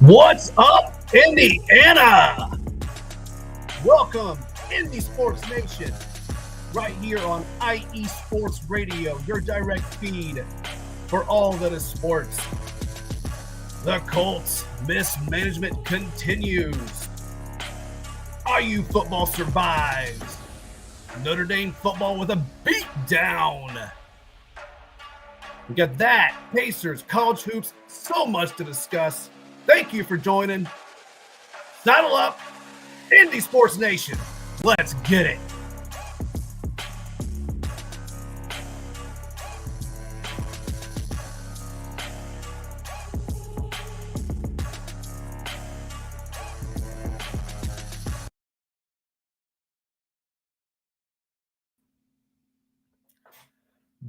What's up, Indiana? Welcome, Indy Sports Nation, right here on IE Sports Radio, your direct feed for all that is sports. The Colts mismanagement continues. IU football survives. Notre Dame football with a beatdown. We got that, Pacers, college hoops, so much to discuss. Thank you for joining. Saddle up, Indy Sports Nation. Let's get it.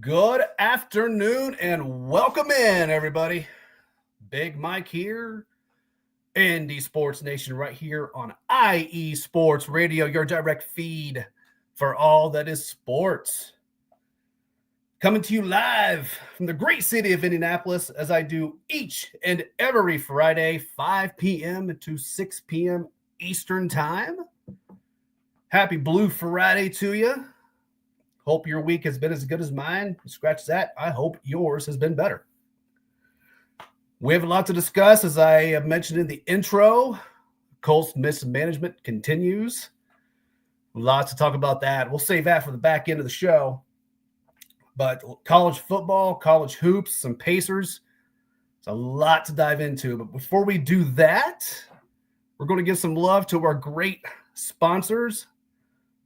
Good afternoon and welcome in, everybody. Big Mike here, Indy Sports Nation, right here on IE Sports Radio, your direct feed for all that is sports. Coming to you live from the great city of Indianapolis, as I do each and every Friday, 5 p.m. to 6 p.m. Eastern Time. Happy Blue Friday to you. Hope your week has been as good as mine. Scratch that. I hope yours has been better. We have a lot to discuss, as I mentioned in the intro. Colts mismanagement continues. Lots to talk about that. We'll save that for the back end of the show. But college football, college hoops, some Pacers. It's a lot to dive into. But before we do that, we're going to give some love to our great sponsors,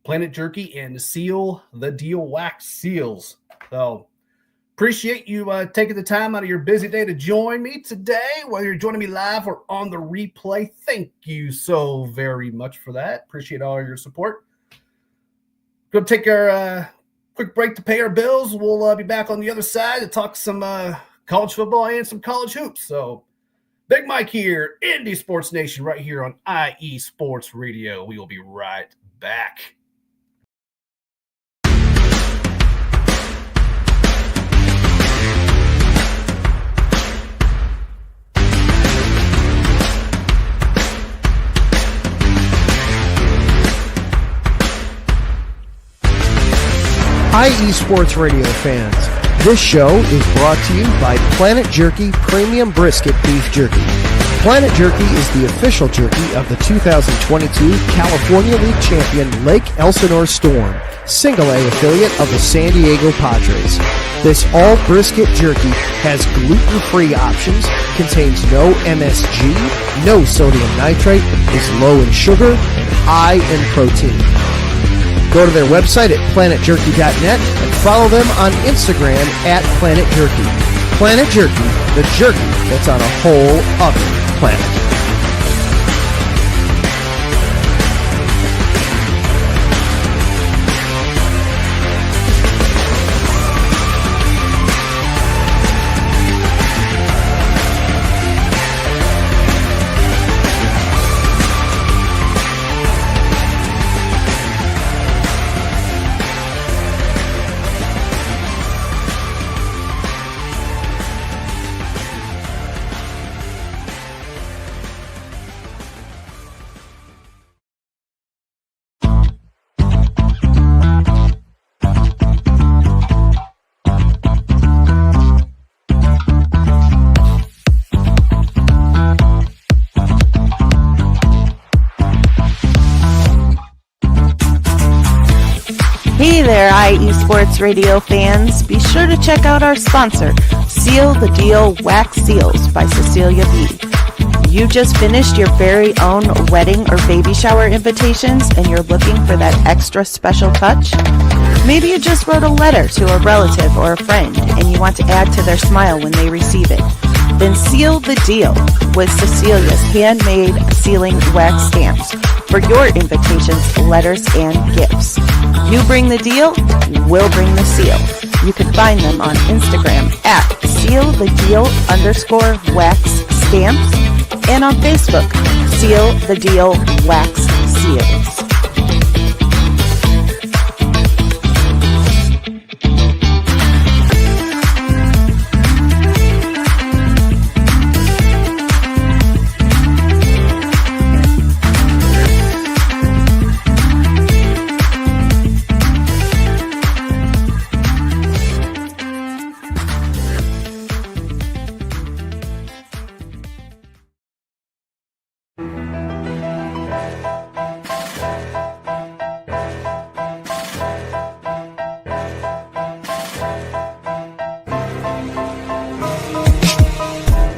Planet Jerky and Seal the Deal Wax Seals. So appreciate you taking the time out of your busy day to join me today, whether you're joining me live or on the replay. Thank you so very much for that. Appreciate all your support. Going to take our quick break to pay our bills. We'll be back on the other side to talk some college football and some college hoops. So Big Mike here, Indy Sports Nation, right here on IE Sports Radio. We will be right back. IE Sports Radio fans, this show is brought to you by Planet Jerky Premium Brisket Beef Jerky. Planet Jerky is the official jerky of the 2022 California League champion Lake Elsinore Storm, Single A affiliate of the San Diego Padres. This all brisket jerky has gluten-free options, contains no MSG, no sodium nitrate, is low in sugar, and high in protein. Go to their website at planetjerky.net and follow them on Instagram at Planet Jerky. Planet Jerky, the jerky that's on a whole other planet. Hey there, IE Sports Radio fans. Be sure to check out our sponsor, Seal the Deal Wax Seals by Cecilia B. You just finished your very own wedding or baby shower invitations and you're looking for that extra special touch? Maybe you just wrote a letter to a relative or a friend and you want to add to their smile when they receive it. Then seal the deal with Cecilia's handmade sealing wax stamps for your invitations, letters, and gifts. You bring the deal, we'll bring the seal. You can find them on Instagram at sealthedeal_wax stamps and on Facebook, Seal the Deal Wax Seals.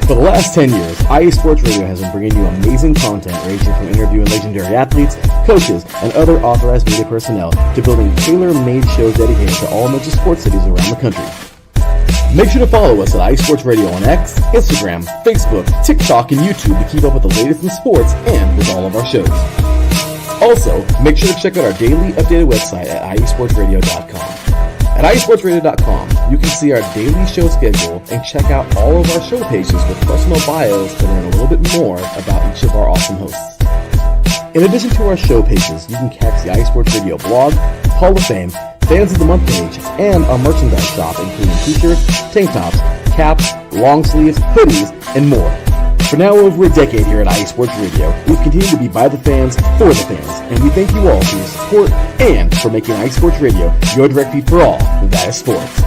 For the last 10 years, IE Sports Radio has been bringing you amazing content ranging from interviewing legendary athletes, coaches, and other authorized media personnel to building tailor-made shows dedicated to all major sports cities around the country. Make sure to follow us at IE Sports Radio on X, Instagram, Facebook, TikTok, and YouTube to keep up with the latest in sports and with all of our shows. Also, make sure to check out our daily updated website at iesportsradio.com. At iesportsradio.com, you can see our daily show schedule and check out all of our show pages with personal bios to learn a little bit more about each of our awesome hosts. In addition to our show pages, you can catch the iSports Radio blog, Hall of Fame, Fans of the Month page, and our merchandise shop, including t-shirts, tank tops, caps, long sleeves, hoodies, and more. For now over a decade here at iSports Radio, we've continued to be by the fans, for the fans, and we thank you all for your support and for making iSports Radio your direct feed for all that is sports.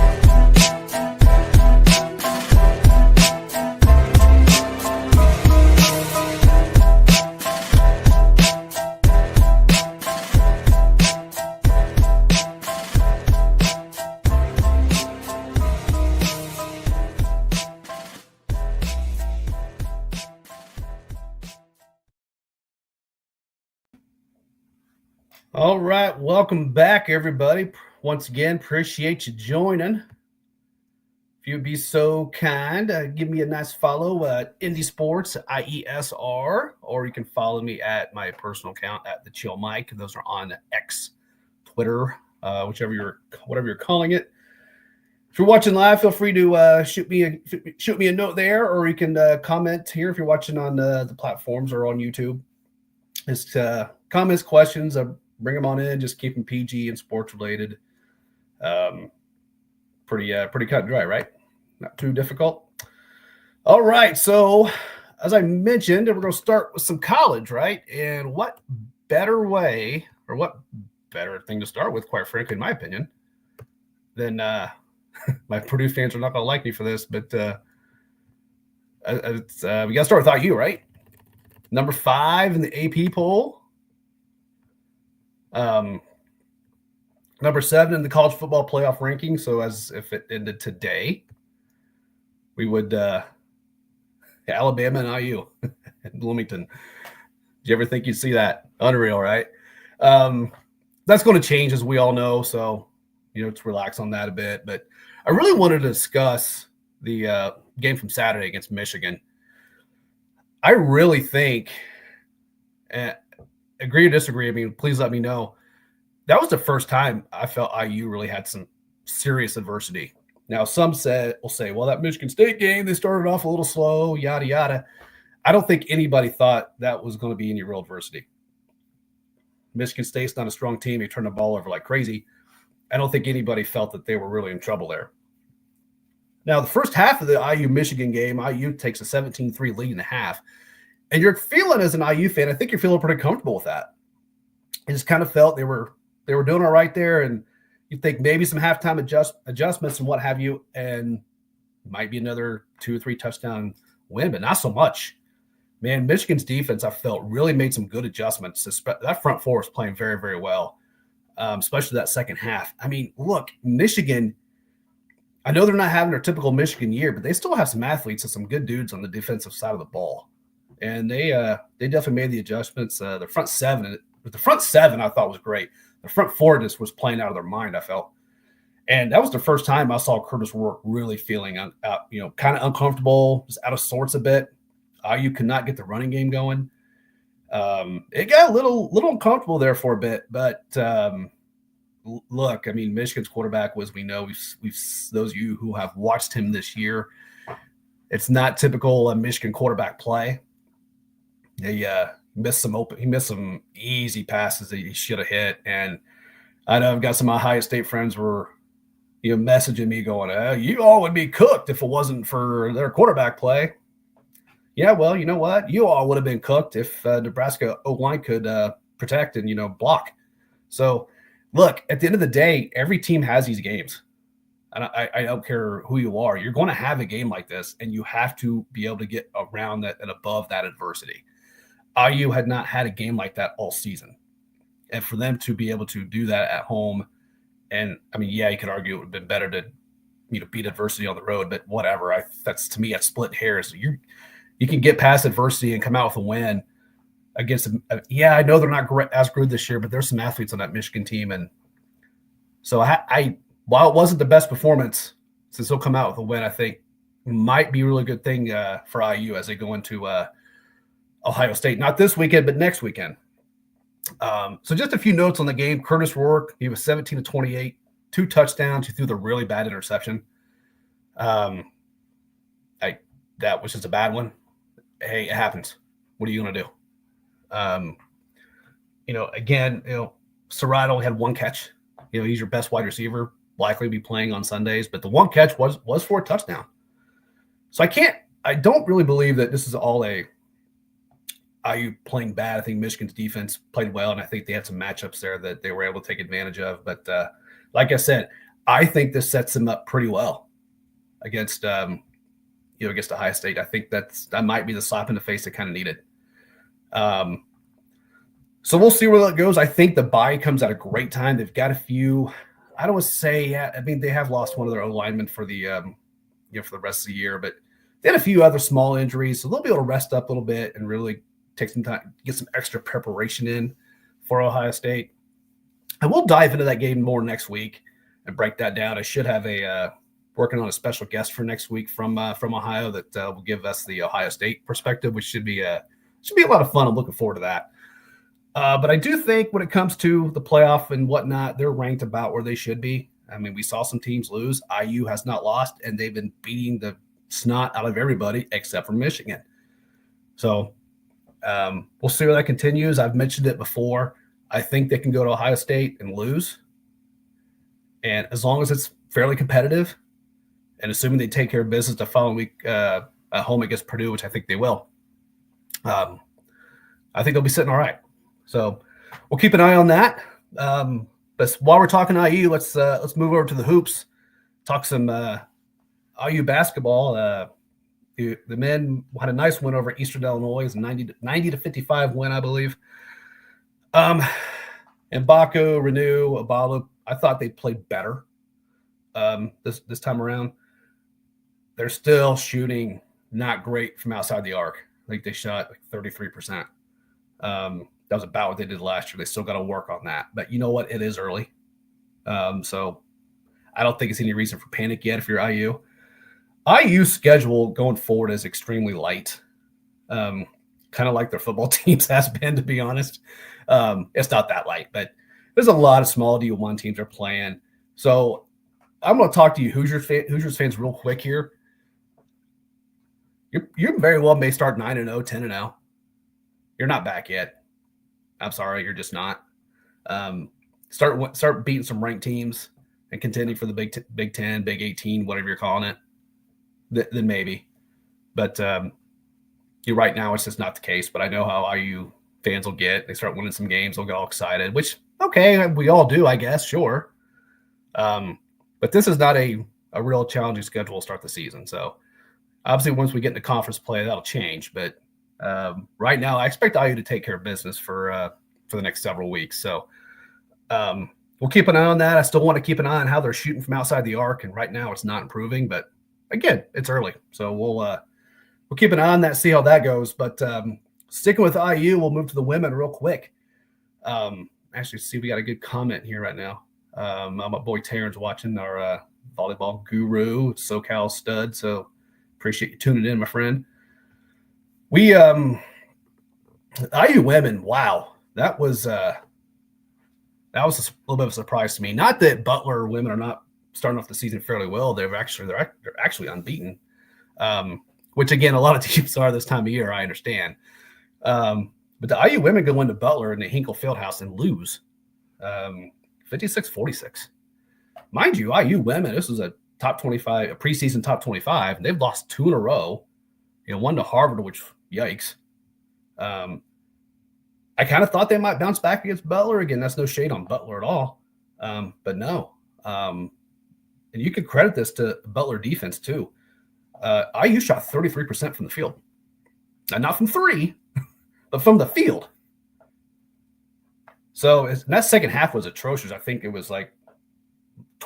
All right, welcome back, everybody. Once again, appreciate you joining. If you'd be so kind, give me a nice follow at Indy Sports IESR, or you can follow me at my personal account at the Chill Mike. Those are on X, Twitter, whatever you're calling it. If you're watching live, feel free to shoot me a note there, or you can comment here if you're watching on the platforms or on YouTube. Just comments, questions. Bring them on in. Just keep them PG and sports related. Pretty cut and dry, right? Not too difficult. All right. So as I mentioned, we're going to start with some college, right? And what better way, or what better thing to start with, quite frankly, in my opinion, than my Purdue fans are not going to like me for this, but we got to start with IU, right? Number 5 in the AP poll. Number 7 in the college football playoff ranking. So as if it ended today, we would Alabama and IU in Bloomington. Did you ever think you'd see that? Unreal, right? That's going to change, as we all know. So, let's relax on that a bit. But I really wanted to discuss the game from Saturday against Michigan. I really think, agree or disagree, I mean, please let me know. That was the first time I felt IU really had some serious adversity. Now, some will say, well, that Michigan State game, they started off a little slow, yada, yada. I don't think anybody thought that was going to be any real adversity. Michigan State's not a strong team. They turned the ball over like crazy. I don't think anybody felt that they were really in trouble there. Now, the first half of the IU-Michigan game, IU takes a 17-3 lead in the half. And you're feeling, as an IU fan, I think you're feeling pretty comfortable with that. I just kind of felt they were doing all right there, and you think maybe some halftime adjustments and what have you, and might be another 2 or 3 touchdown win, but not so much. Man, Michigan's defense, I felt, really made some good adjustments. That front four was playing very, very well, especially that second half. I mean, look, Michigan, I know they're not having their typical Michigan year, but they still have some athletes and some good dudes on the defensive side of the ball. And they definitely made the adjustments. The front seven I thought was great. The front four just was playing out of their mind, I felt. And that was the first time I saw Curtis Rourke really feeling kind of uncomfortable, just out of sorts a bit. IU could not get the running game going. It got a little uncomfortable there for a bit, but look, I mean, Michigan's quarterback, as we know, we've those of you who have watched him this year, it's not typical Michigan quarterback play. He missed some easy passes that he should have hit. And I know I've got some of my Ohio State friends were, messaging me going, you all would be cooked if it wasn't for their quarterback play. Yeah, well, you know what? You all would have been cooked if Nebraska O-line could protect and, block. So, look, at the end of the day, every team has these games. And I don't care who you are. You're going to have a game like this, and you have to be able to get around that and above that adversity. IU had not had a game like that all season. And for them to be able to do that at home, and, I mean, yeah, you could argue it would have been better to beat adversity on the road, but whatever. That's to me, that's split hairs. You can get past adversity and come out with a win against them. Yeah, I know they're not as good this year, but there's some athletes on that Michigan team, and so while it wasn't the best performance, since they'll come out with a win, I think might be a really good thing for IU as they go into Ohio State. Not this weekend, but next weekend. So just a few notes on the game. Curtis Rourke, he was 17 to 28, 2 touchdowns. He threw the really bad interception. That was just a bad one. Hey, it happens. What are you going to do? Again, Surratt only had 1 catch. He's your best wide receiver, likely to be playing on Sundays, but the 1 catch was for a touchdown. So I don't really believe that this is all IU playing bad. I think Michigan's defense played well, and I think they had some matchups there that they were able to take advantage of. But like I said, I think this sets them up pretty well against Ohio State. I think that might be the slap in the face they kind of needed. So we'll see where that goes. I think the bye comes at a great time. They've got a few. I don't want to say. I mean, they have lost one of their O-linemen for the for the rest of the year, but they had a few other small injuries, so they'll be able to rest up a little bit and really take some time, get some extra preparation in for Ohio State. And we'll dive into that game more next week and break that down. I should have working on a special guest for next week from Ohio that will give us the Ohio State perspective, which should be a lot of fun. I'm looking forward to that. But I do think when it comes to the playoff and whatnot, they're ranked about where they should be. I mean, we saw some teams lose. IU has not lost, and they've been beating the snot out of everybody except for Michigan. So we'll see where that continues. I've mentioned it before. I think they can go to Ohio State and lose. And as long as it's fairly competitive, and assuming they take care of business the following week at home against Purdue, which I think they will, I think they'll be sitting all right. So we'll keep an eye on that. But while we're talking IU, let's move over to the hoops, talk some IU basketball. The men had a nice win over Eastern Illinois. It was a 90-55 win, I believe. And Baco, Renew, Abalu, I thought they played better this time around. They're still shooting not great from outside the arc. I think they shot like 33%. That was about what they did last year. They still got to work on that. But you know what? It is early. So I don't think it's any reason for panic yet if you're IU. IU's schedule going forward is extremely light, kind of like their football teams has been, to be honest. It's not that light, but there's a lot of small D1 teams are playing. So I'm going to talk to you Hoosiers fans real quick here. You very well may start 9-0, 10-0. You're not back yet. I'm sorry, you're just not. Start beating some ranked teams and contending for the Big 10, Big 18, whatever you're calling it. Then maybe. But right now it's just not the case. But I know how IU fans will get. They start winning some games, they'll get all excited, which, okay, we all do, I guess, sure. But this is not a real challenging schedule to start the season. So obviously once we get into conference play, that'll change. But right now I expect IU to take care of business for the next several weeks. So we'll keep an eye on that. I still want to keep an eye on how they're shooting from outside the arc. And right now it's not improving, but again, it's early, so we'll keep an eye on that, see how that goes. But sticking with IU, we'll move to the women real quick. Actually, see, we got a good comment here right now. My boy Terrence watching, our volleyball guru, SoCal stud. So appreciate you tuning in, my friend. We IU women, wow, that was a little bit of a surprise to me. Not that Butler women are not starting off the season fairly well. They're actually unbeaten, which again, a lot of teams are this time of year. I understand, but the IU women go into Butler in the Hinkle Fieldhouse and lose 56-46. Mind you, IU women, this was a top 25, a preseason top 25, and they've lost 2 in a row. One to Harvard, which yikes. I kind of thought they might bounce back against Butler. Again, that's no shade on Butler at all, but no. And you could credit this to Butler defense too. IU shot 33% from the field. And not from 3, but from the field. So that second half was atrocious. I think it was like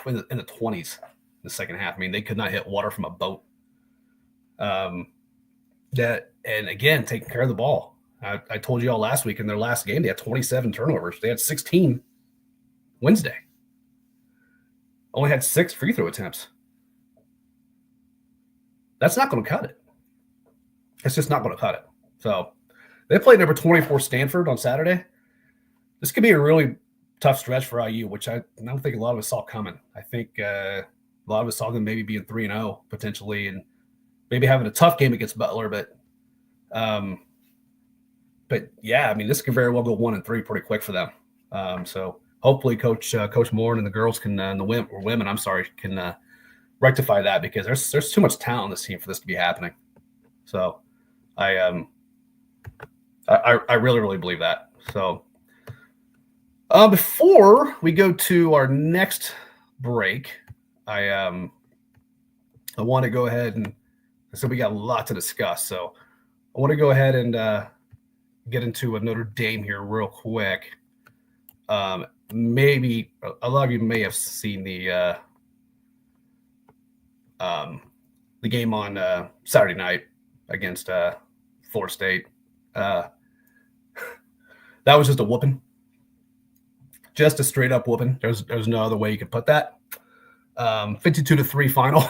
in the 20s, the second half. I mean, they could not hit water from a boat. And again, taking care of the ball. I told you all last week in their last game, they had 27 turnovers. They had 16 Wednesday. Only had 6 free throw attempts. That's not going to cut it. It's just not going to cut it. So they played number 24 Stanford on Saturday. This could be a really tough stretch for IU, which I don't think a lot of us saw coming. I think a lot of us saw them maybe being 3-0 potentially, and maybe having a tough game against Butler. But yeah, I mean, this could very well go 1-3 pretty quick for them. So hopefully, Coach Moore and the girls can, the women, can rectify that, because there's too much talent on this team for this to be happening. So I really, really believe that. So before we go to our next break, I want to go ahead and so we got a lot to discuss. So I want to go ahead and get into a Notre Dame here real quick. Maybe a lot of you may have seen the game on Saturday night against Florida State. That was just a whooping. Just a straight up whooping. There's no other way you could put that. 52-3 final.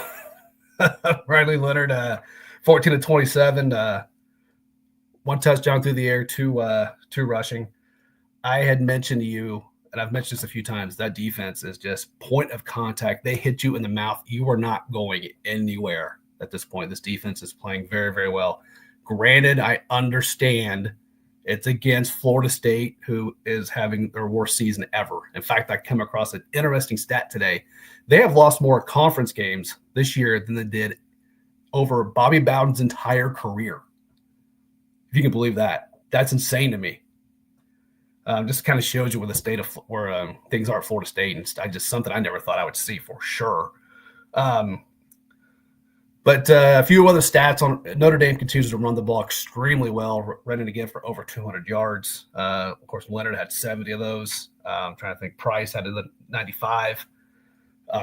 Riley Leonard, 14-27, 1 touchdown through the air, 2 rushing. I had mentioned to you, and I've mentioned this a few times, that defense is just point of contact. They hit you in the mouth. You are not going anywhere at this point. This defense is playing very, very well. Granted, I understand it's against Florida State, who is having their worst season ever. In fact, I came across an interesting stat today. They have lost more conference games this year than they did over Bobby Bowden's entire career. If you can believe that. That's insane to me. Just kind of shows you where the state of where things are at Florida State, and just something I never thought I would see for sure. But a few other stats on Notre Dame continues to run the ball extremely well, running again for over 200 yards. Of course, Leonard had 70 of those. I'm trying to think. Price had 95,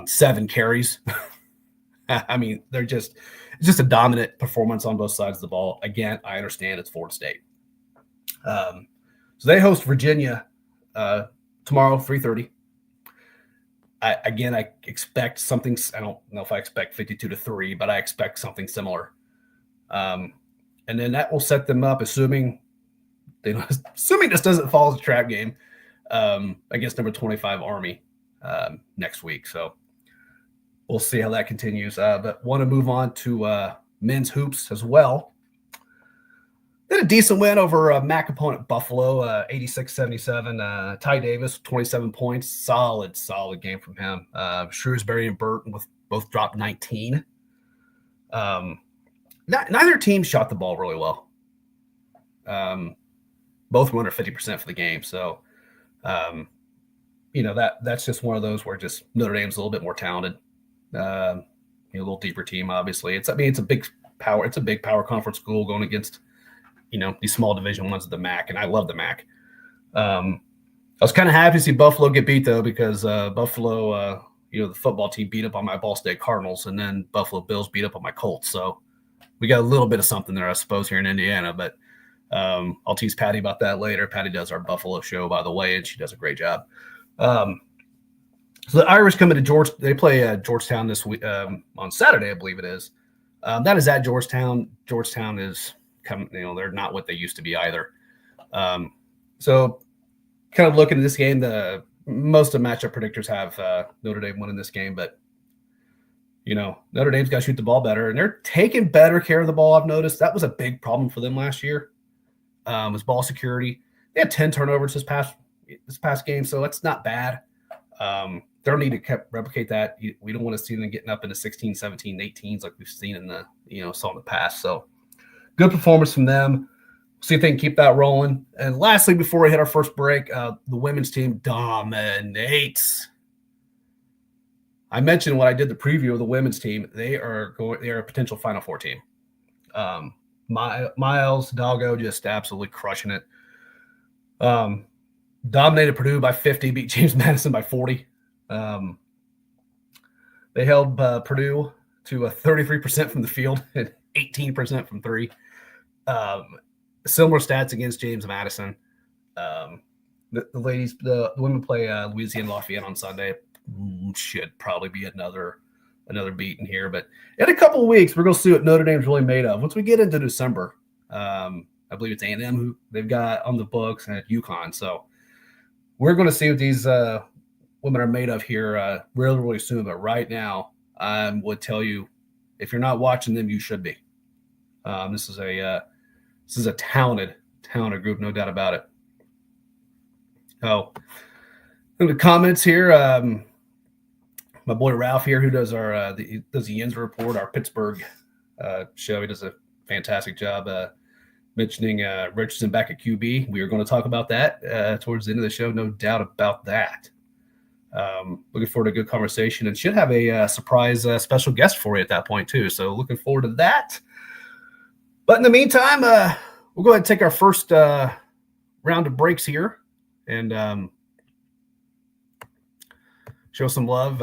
7 carries. I mean, it's just a dominant performance on both sides of the ball. Again, I understand it's Florida State. So they host Virginia tomorrow, 3:30. I expect something. I don't know if I expect 52-3, but I expect something similar. And then that will set them up, assuming this doesn't fall as a trap game, against number 25 Army next week. So we'll see how that continues. But want to move on to men's hoops as well. They had a decent win over MAC opponent Buffalo, 86-77. Ty Davis, 27 points. Solid game from him. Shrewsbury and Burton both dropped 19. Neither team shot the ball really well. Both were under 50% for the game. So, that's just one of those where just Notre Dame's a little bit more talented. A little deeper team, obviously. It's a big power. It's a big power conference school going against these small division ones of the MAC, and I love the MAC. I was kind of happy to see Buffalo get beat, though, because Buffalo, the football team beat up on my Ball State Cardinals, and then Buffalo Bills beat up on my Colts. So we got a little bit of something there, I suppose, here in Indiana. But I'll tease Patty about that later. Patty does our Buffalo show, by the way, and she does a great job. So the Irish come into Georgia. They play Georgetown this week on Saturday, I believe it is. That is at Georgetown. Georgetown is they're not what they used to be either. So kind of looking at this game, most of the matchup predictors have Notre Dame winning this game, but Notre Dame's got to shoot the ball better, and they're taking better care of the ball. I've noticed that was a big problem for them last year. Was ball security. They had 10 turnovers this past game, so that's not bad. They don't need to replicate that. We don't want to see them getting up into 16, 17, 18s like we've seen in the saw in the past. So good performance from them. See if they can keep that rolling. And lastly, before we hit our first break, the women's team dominates. I mentioned when I did the preview of the women's team, they are a potential Final Four team. Miles Hidalgo just absolutely crushing it. Dominated Purdue by 50, beat James Madison by 40. They held Purdue to 33% from the field and 18% from three. Similar stats against James Madison. The ladies, the women play Louisiana Lafayette on Sunday. Should probably be another beating here, but in a couple of weeks we're going to see what Notre Dame's really made of. Once we get into December, I believe it's A&M who they've got on the books and at UConn. So we're going to see what these women are made of here really soon. But right now, I would tell you, if you're not watching them, you should be. This is a talented group, no doubt about it. Oh, in the comments here, my boy Ralph here, who does the Yinzer Report, our Pittsburgh show. He does a fantastic job mentioning Richardson back at QB. We are going to talk about that towards the end of the show, no doubt about that. Looking forward to a good conversation, and should have a surprise special guest for you at that point too. So looking forward to that. But in the meantime, we'll go ahead and take our first round of breaks here and show some love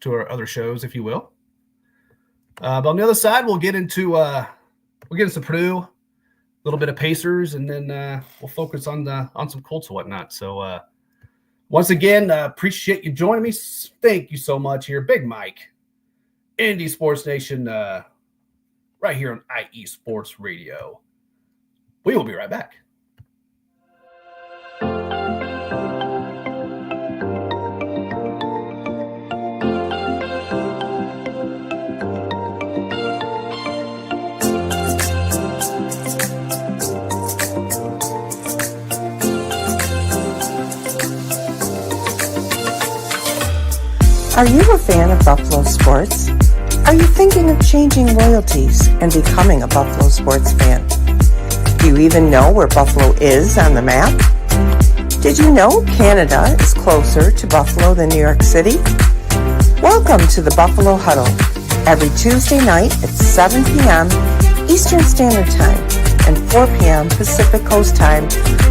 to our other shows, if you will. But on the other side, we'll get into Purdue, a little bit of Pacers, and then we'll focus on some Colts and whatnot. So once again, appreciate you joining me. Thank you so much here. Big Mike, Indy Sports Nation, right here on IE Sports Radio. We will be right back. Are you a fan of Buffalo sports? Are you thinking of changing loyalties and becoming a Buffalo sports fan? Do you even know where Buffalo is on the map? Did you know Canada is closer to Buffalo than New York City? Welcome to the Buffalo Huddle, every Tuesday night at 7 p.m. Eastern Standard Time and 4 p.m. Pacific Coast Time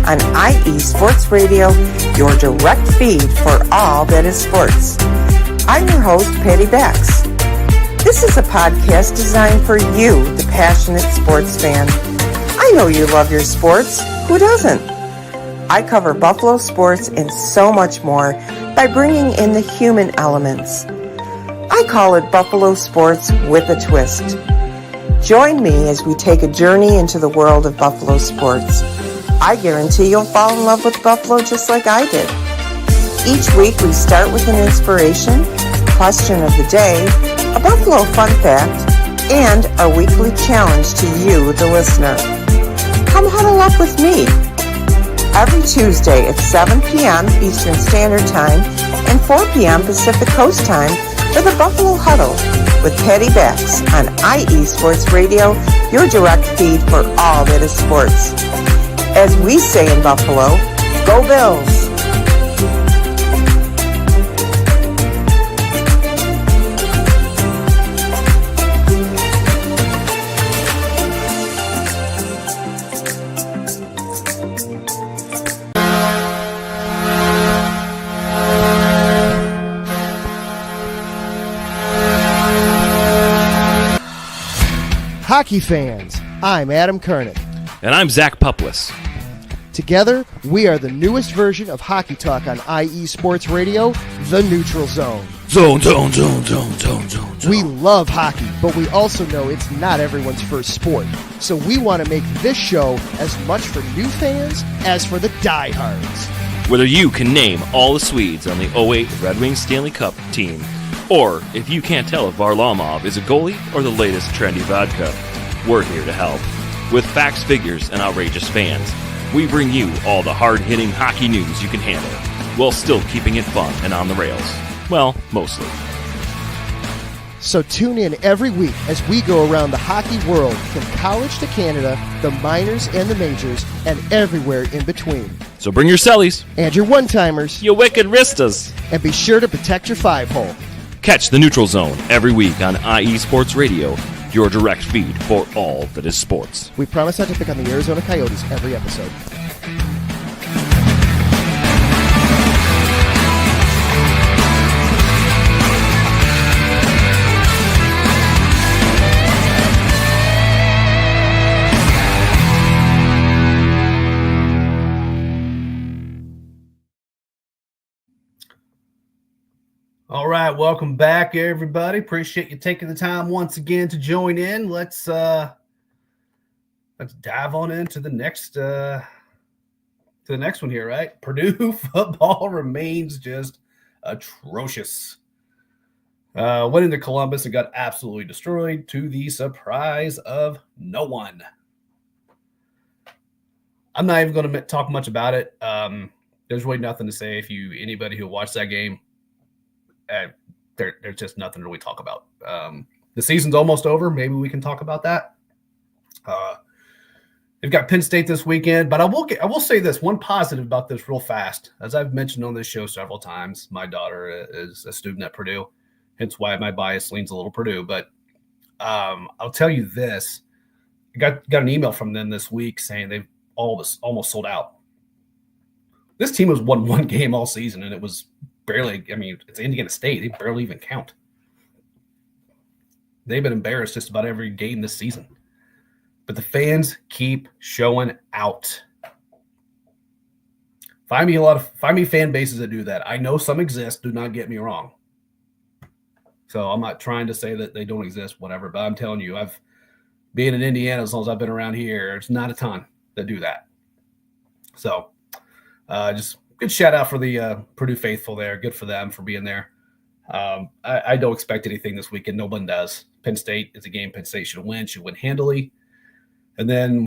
on IE Sports Radio, your direct feed for all that is sports. I'm your host, Patty Bax. This is a podcast designed for you, the passionate sports fan. I know you love your sports. Who doesn't? I cover Buffalo sports and so much more by bringing in the human elements. I call it Buffalo Sports with a Twist. Join me as we take a journey into the world of Buffalo sports. I guarantee you'll fall in love with Buffalo just like I did. Each week we start with an inspiration, question of the day, a Buffalo fun fact, and our weekly challenge to you, the listener. Come huddle up with me every Tuesday at 7 p.m. Eastern Standard Time and 4 p.m. Pacific Coast Time for the Buffalo Huddle with Patty Bax on IE Sports Radio, your direct feed for all that is sports. As we say in Buffalo, go Bills! Hockey fans, I'm Adam Kernick. And I'm Zach Puplis. Together, we are the newest version of Hockey Talk on IE Sports Radio, The Neutral Zone. Zone. We love hockey, but we also know it's not everyone's first sport. So we want to make this show as much for new fans as for the diehards. Whether you can name all the Swedes on the 08 Red Wings Stanley Cup team, or if you can't tell if Varlamov is a goalie or the latest trendy vodka, we're here to help. With facts, figures, and outrageous fans, we bring you all the hard-hitting hockey news you can handle, while still keeping it fun and on the rails. Well, mostly. So tune in every week as we go around the hockey world, from college to Canada, the minors and the majors, and everywhere in between. So bring your cellies. And your one-timers. You wicked wristas. And be sure to protect your five-hole. Catch the Neutral Zone every week on IE Sports Radio, your direct feed for all that is sports. We promise not to pick on the Arizona Coyotes every episode. welcome back, everybody. Appreciate you taking the time once again to join in. Let's dive on into the next one here, right? Purdue football remains just atrocious. Went into Columbus and got absolutely destroyed to the surprise of no one. I'm not even going to talk much about it. There's really nothing to say. Anybody who watched that game, there's just nothing to really talk about. The season's almost over. Maybe we can talk about that. They've got Penn State this weekend, but I will say this one positive about this real fast. As I've mentioned on this show several times, my daughter is a student at Purdue, hence why my bias leans a little Purdue. But I'll tell you this: I got an email from them this week saying they've almost sold out. This team has won one game all season, and it was barely. I mean, it's Indiana State; they barely even count. They've been embarrassed just about every game this season. But the fans keep showing out. Find me fan bases that do that. I know some exist. Do not get me wrong. So I'm not trying to say that they don't exist, whatever. But I'm telling you, being in Indiana as long as I've been around here, there's not a ton that do that. So just good shout out for the Purdue faithful there. Good for them for being there. I don't expect anything this weekend. No one does. Penn State is a game Penn State should win handily. And then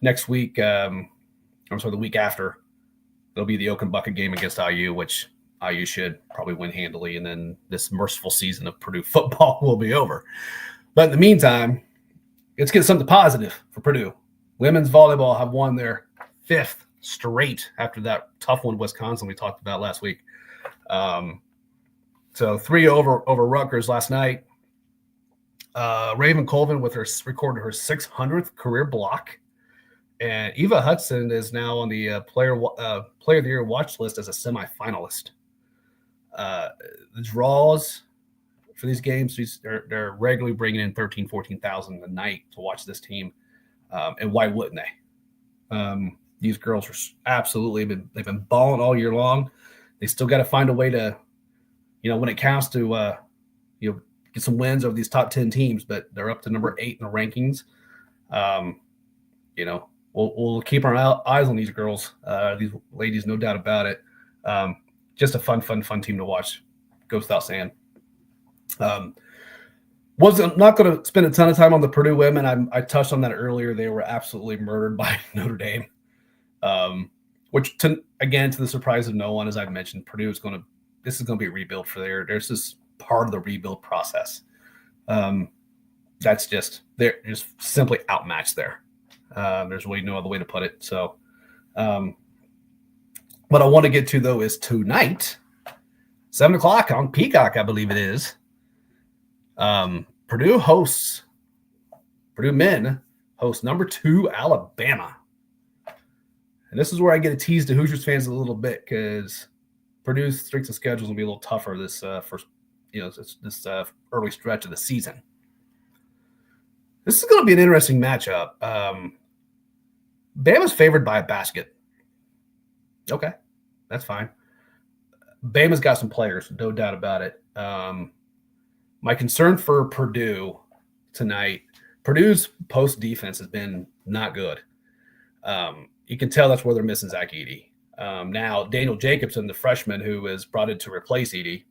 next week, the week after, there'll be the Oaken Bucket game against IU, which IU should probably win handily. And then this merciful season of Purdue football will be over. But in the meantime, let's get something positive for Purdue. Women's volleyball have won their 5th straight after that tough one, Wisconsin, we talked about last week. So 3 over Rutgers last night. Raven Colvin recorded her 600th career block, and Eva Hudson is now on the player of the year watch list as a semifinalist. The draws for these games, they're regularly bringing in 14,000 a night to watch this team, and why wouldn't they? These girls are they've been balling all year long. They still got to find a way to, when it counts to, get some wins over these top 10 teams, but they're up to number 8 in the rankings. We'll keep our eyes on these girls, these ladies, no doubt about it. Just a fun team to watch. Goes without saying. Not going to spend a ton of time on the Purdue women. I touched on that earlier. They were absolutely murdered by Notre Dame, which to the surprise of no one, as I've mentioned, Purdue is this is going to be a rebuild for there's this part of the rebuild process. That's they're just simply outmatched there. There's really no other way to put it. So, what I want to get to though is tonight, 7:00 on Peacock, I believe it is. Purdue men host number 2 Alabama, and this is where I get a tease to Hoosiers fans a little bit because Purdue's strength of schedule will be a little tougher this first. This early stretch of the season. This is going to be an interesting matchup. Bama's favored by a basket. Okay, that's fine. Bama's got some players, no doubt about it. My concern for Purdue tonight, Purdue's post defense has been not good. You can tell that's where they're missing Zach Edey. Now, Daniel Jacobson, the freshman who was brought in to replace Edey,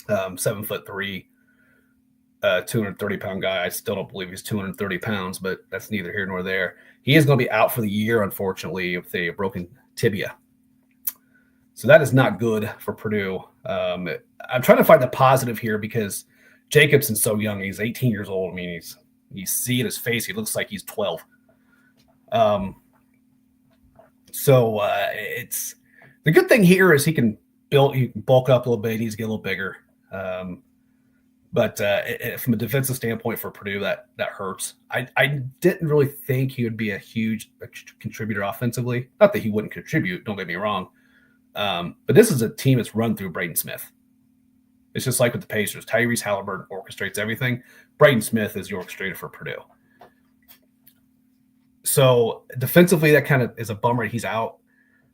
7'3", 230-pound guy. I still don't believe he's 230 pounds, but that's neither here nor there. He is going to be out for the year, unfortunately, with a broken tibia. So that is not good for Purdue. I'm trying to find the positive here because Jacobson's so young. He's 18 years old. I mean, you see in his face, he looks like he's 12. It's the good thing here is he can bulk up a little bit. He's get a little bigger. But from a defensive standpoint for Purdue, that hurts. I didn't really think he would be a huge contributor offensively. Not that he wouldn't contribute, don't get me wrong. But this is a team that's run through Braden Smith. It's just like with the Pacers. Tyrese Halliburton orchestrates everything. Braden Smith is the orchestrator for Purdue. So defensively, that kind of is a bummer. He's out.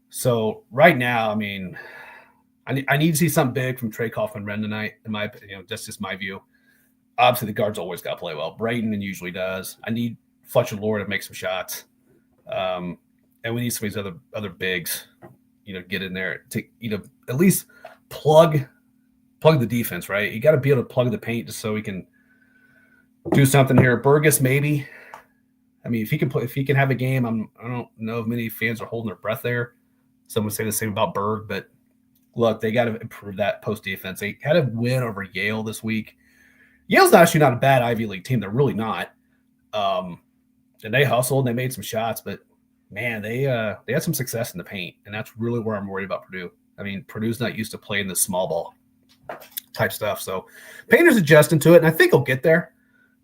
So right now, I mean, I need to see something big from Trey Kaufman-Renn tonight, in my opinion. That's just my view. Obviously, the guards always got to play well. Braden usually does. I need Fletcher Lord to make some shots. And we need some of these other bigs, get in there to, at least plug the defense, right? You got to be able to plug the paint just so we can do something here. Burgess, maybe. I mean, if he can have a game, I don't know if many fans are holding their breath there. Some would say the same about Berg, but look, they got to improve that post defense. They had a win over Yale this week. Yale's actually not a bad Ivy League team. They're really not. And they hustled and they made some shots, but man, they had some success in the paint, and that's really where I'm worried about Purdue. I mean, Purdue's not used to playing this small ball type stuff, so Painter's adjusting to it, and I think he'll get there.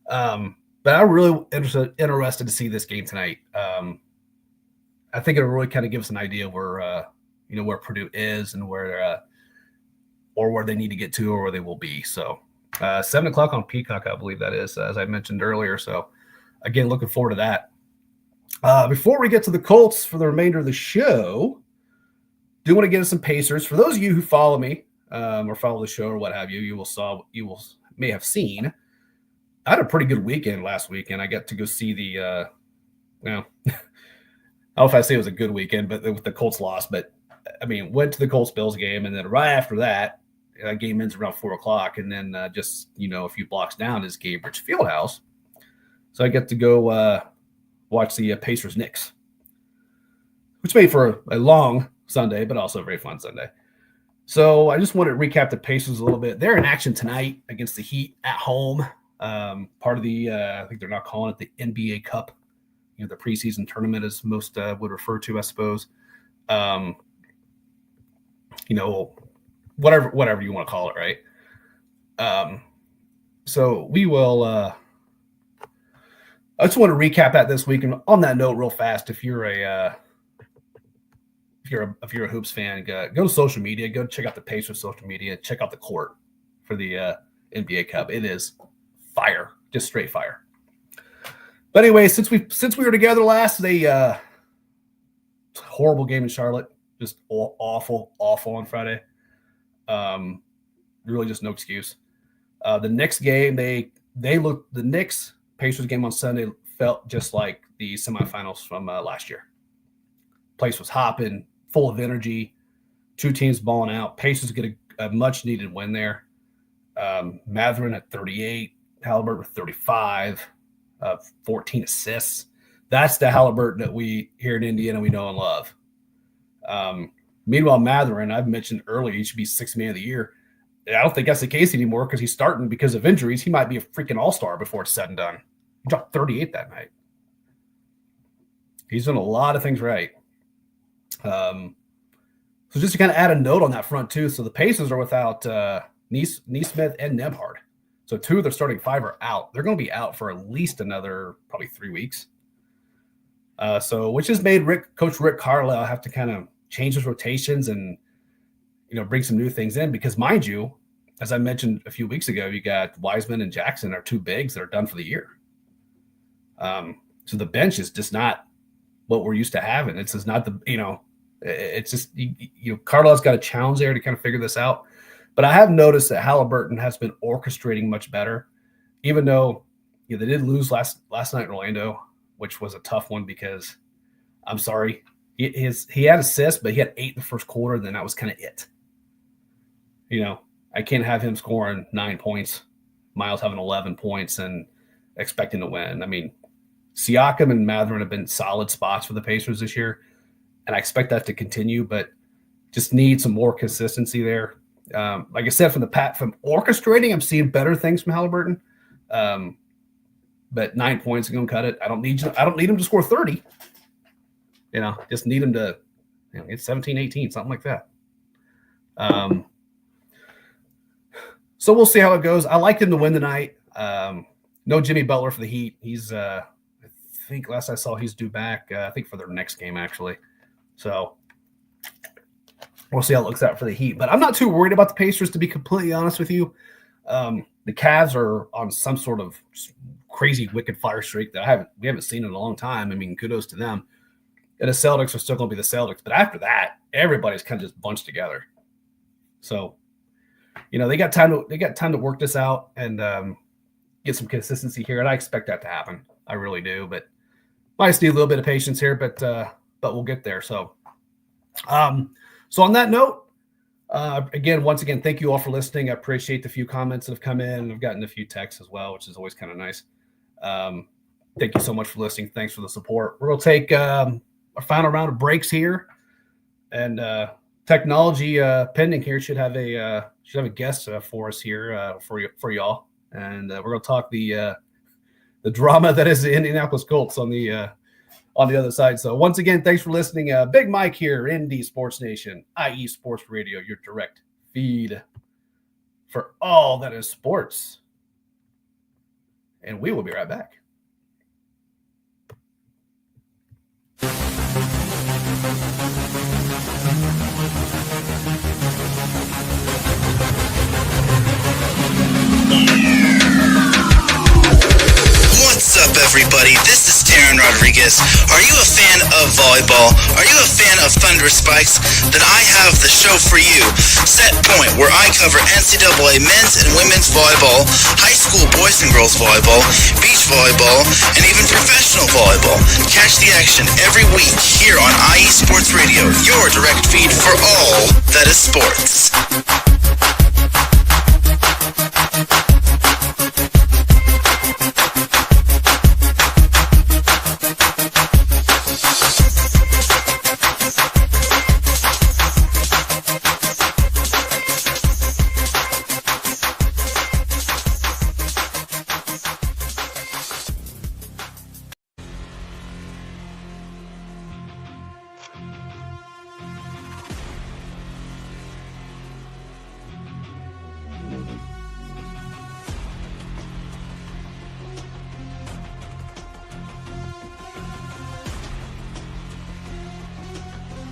But I'm really interested to see this game tonight. I think it'll really kind of give us an idea where where Purdue is and where they need to get to or where they will be. So 7:00 on Peacock, I believe that is, as I mentioned earlier. So again, looking forward to that. Before we get to the Colts for the remainder of the show, do want to get into some Pacers. For those of you who follow me or follow the show or what have you, you may have seen. I had a pretty good weekend last weekend. I got to go see the I don't know if I say it was a good weekend, but the Colts lost. But I mean, went to the Colts Bills game, and then right after that, game ends around 4:00, and then just a few blocks down is Gainbridge Fieldhouse. So I get to go watch the Pacers Knicks, which made for a long Sunday, but also a very fun Sunday. So I just want to recap the Pacers a little bit. They're in action tonight against the Heat at home. Part of the I think they're now calling it the NBA Cup, the preseason tournament, as most would refer to, I suppose. Whatever you want to call it, right? So we will. I just want to recap that this week, and on that note, real fast, if you're a Hoops fan, go to social media, go check out the Pacers social media, check out the court for the NBA Cup. It is fire, just straight fire. But anyway, since we were together last, horrible game in Charlotte, just awful on Friday. Really just no excuse. The Knicks game, the Knicks Pacers game on Sunday felt just like the semifinals from last year. Place was hopping, full of energy, two teams balling out. Pacers get a much needed win there. Mathurin at 38, Halliburton with 35, 14 assists. That's the Halliburton that we here in Indiana we know and love. Meanwhile, Mathurin, I've mentioned earlier, he should be sixth man of the year. I don't think that's the case anymore because he's starting because of injuries. He might be a freaking all-star before it's said and done. He dropped 38 that night. He's done a lot of things right. So just to kind of add a note on that front too. So the Pacers are without Neesmith and Nebhard. So two of their starting five are out. They're going to be out for at least another probably 3 weeks. Which has made Coach Rick Carlisle have to kind of change his rotations and bring some new things in because, mind you, as I mentioned a few weeks ago, you got Wiseman and Jackson are two bigs that are done for the year. So the bench is just not what we're used to having. It's just not it's just Carlisle's got a challenge there to kind of figure this out. But I have noticed that Halliburton has been orchestrating much better, even though they did lose last night in Orlando, which was a tough one because I'm sorry. He had assists, but he had 8 in the first quarter, and then that was kind of it. I can't have him scoring 9 points, Miles having 11 points, and expecting to win. I mean, Siakam and Mathurin have been solid spots for the Pacers this year, and I expect that to continue, but just need some more consistency there. Like I said, from orchestrating, I'm seeing better things from Halliburton. But 9 points are going to cut it. I don't need him to score 30. Just need him to get 17, 18, something like that. So we'll see how it goes. I liked him to win tonight. No Jimmy Butler for the Heat. He's, I think last I saw he's due back, I think for their next game, actually. So we'll see how it looks out for the Heat. But I'm not too worried about the Pacers, to be completely honest with you. The Cavs are on some sort of crazy, wicked fire streak that we haven't seen in a long time. I mean, kudos to them. And the Celtics are still going to be the Celtics. But after that, everybody's kind of just bunched together. So, they got time to work this out and get some consistency here, and I expect that to happen. I really do, but might just need a little bit of patience here, but we'll get there. So, so on that note, once again, thank you all for listening. I appreciate the few comments that have come in. I've gotten a few texts as well, which is always kind of nice. Thank you so much for listening. Thanks for the support. We're going to take our final round of breaks here, and technology pending here should have a guest for us here for y'all, and we're going to talk the drama that is the Indianapolis Colts on the other side. So once again, thanks for listening. Big Mike here, Indy Sports Nation, IE Sports Radio, your direct feed for all that is sports. And we will be right back. What's up, everybody? This is Taryn Rodriguez. Are you a fan of volleyball? Are you a fan of Thunder Spikes? Then I have the show for you, Set Point, where I cover NCAA men's and women's volleyball, high school boys and girls volleyball, beach volleyball, and even professional volleyball. Catch the action every week here on IE Sports Radio, your direct feed for all that is sports.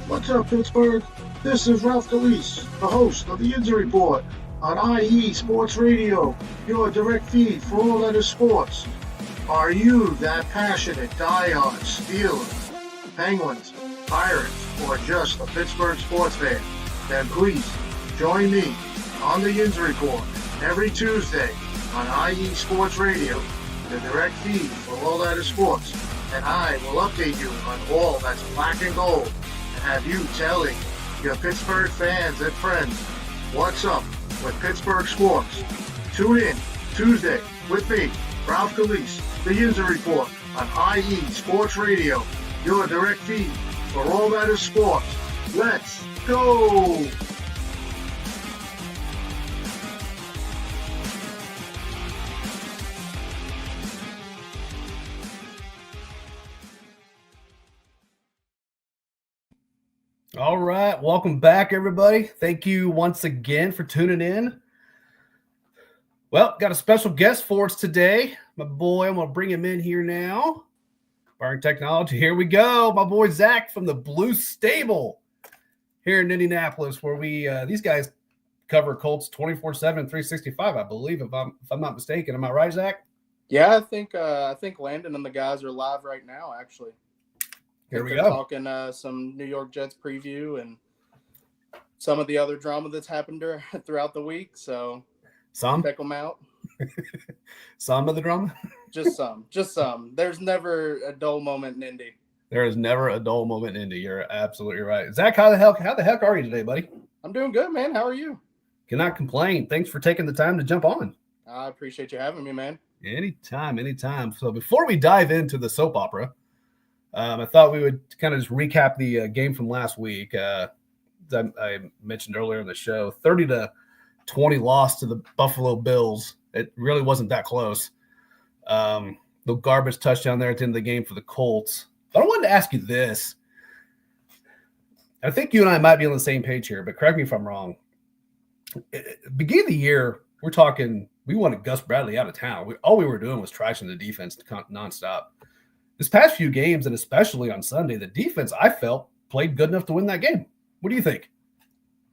What's up, Pittsburgh? This is Ralph Galise, the host of the Injury Report on IE Sports Radio, your direct feed for all that is sports. Are you that passionate diehard Steelers, Penguins, Pirates, or just a Pittsburgh sports fan? Then please join me on the Injury Report every Tuesday on IE Sports Radio, the direct feed for all that is sports, and I will update you on all that's black and gold. Have you telling your Pittsburgh fans and friends what's up with Pittsburgh sports. Tune in Tuesday with me, Ralph Galise, the Injury Report on IE Sports Radio, your direct feed for all that is sports. Let's go! All right. Welcome back, everybody. Thank you once again for tuning in. Well, got a special guest for us today. My boy, I'm going to bring him in here now. Barring technology. Here we go. My boy, Zach from the Blue Stable here in Indianapolis, where we these guys cover Colts 24/7, 365, I believe, if I'm not mistaken. Am I right, Zach? Yeah, I think Landon and the guys are live right now, actually. Here we They're go. Talking some New York Jets preview and some of the other drama that's happened throughout the week. So check them out. Some of the drama? Just some. There's never a dull moment in Indy. There is never a dull moment in Indy. You're absolutely right. Zach, how the heck are you today, buddy? I'm doing good, man. How are you? Cannot complain. Thanks for taking the time to jump on. I appreciate you having me, man. Anytime. So before we dive into the soap opera, I thought we would kind of just recap the game from last week. I mentioned earlier in the show, 30-20 loss to the Buffalo Bills. It really wasn't that close. The garbage touchdown there at the end of the game for the Colts. But I wanted to ask you this. I think you and I might be on the same page here, but correct me if I'm wrong. Beginning of the year, we're talking, we wanted Gus Bradley out of town. All we were doing was trashing the defense nonstop. This past few games, and especially on Sunday, the defense, I felt, played good enough to win that game. What do you think?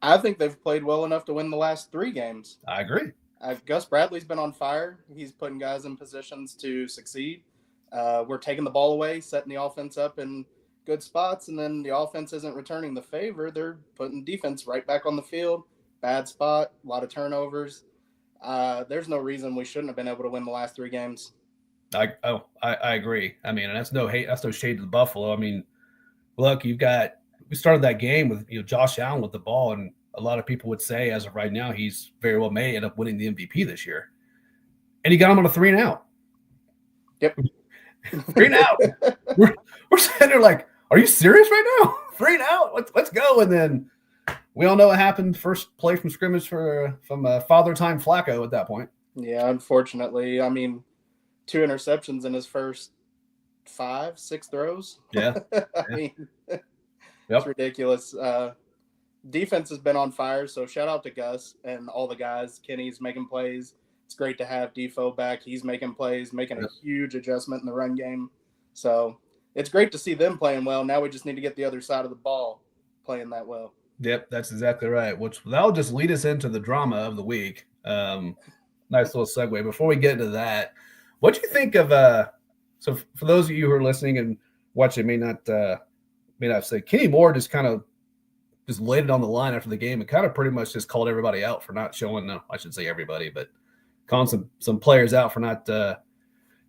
I think they've played well enough to win the last 3 games. I agree. Gus Bradley's been on fire. He's putting guys in positions to succeed. We're taking the ball away, setting the offense up in good spots, and then the offense isn't returning the favor. They're putting defense right back on the field. bad spot, a lot of turnovers. There's no reason we shouldn't have been able to win the last 3 games. I agree. I mean, and that's no hate. That's no shade to the Buffalo. I mean, look, we started that game with Josh Allen with the ball, and a lot of people would say as of right now he's very well may end up winning the MVP this year. And he got him on a 3-and-out. Yep. 3-and-out. we're sitting there like, are you serious right now? 3-and-out. Let's go. And then we all know what happened. First play from scrimmage from Father Time Flacco at that point. Yeah, unfortunately. I mean, 2 interceptions in his first 5-6 throws. Yeah. I mean, it's ridiculous. Defense has been on fire, so shout out to Gus and all the guys. Kenny's making plays. It's great to have Defoe back. He's making plays, making a huge adjustment in the run game. So it's great to see them playing well. Now we just need to get the other side of the ball playing that well. Yep, that's exactly right. That'll just lead us into the drama of the week. Nice little segue. Before we get into that, what do you think of so for those of you who are listening and watching may not say, Kenny Moore just laid it on the line after the game and kind of pretty much just called everybody out for not showing, no, I should say everybody, but calling some players out for not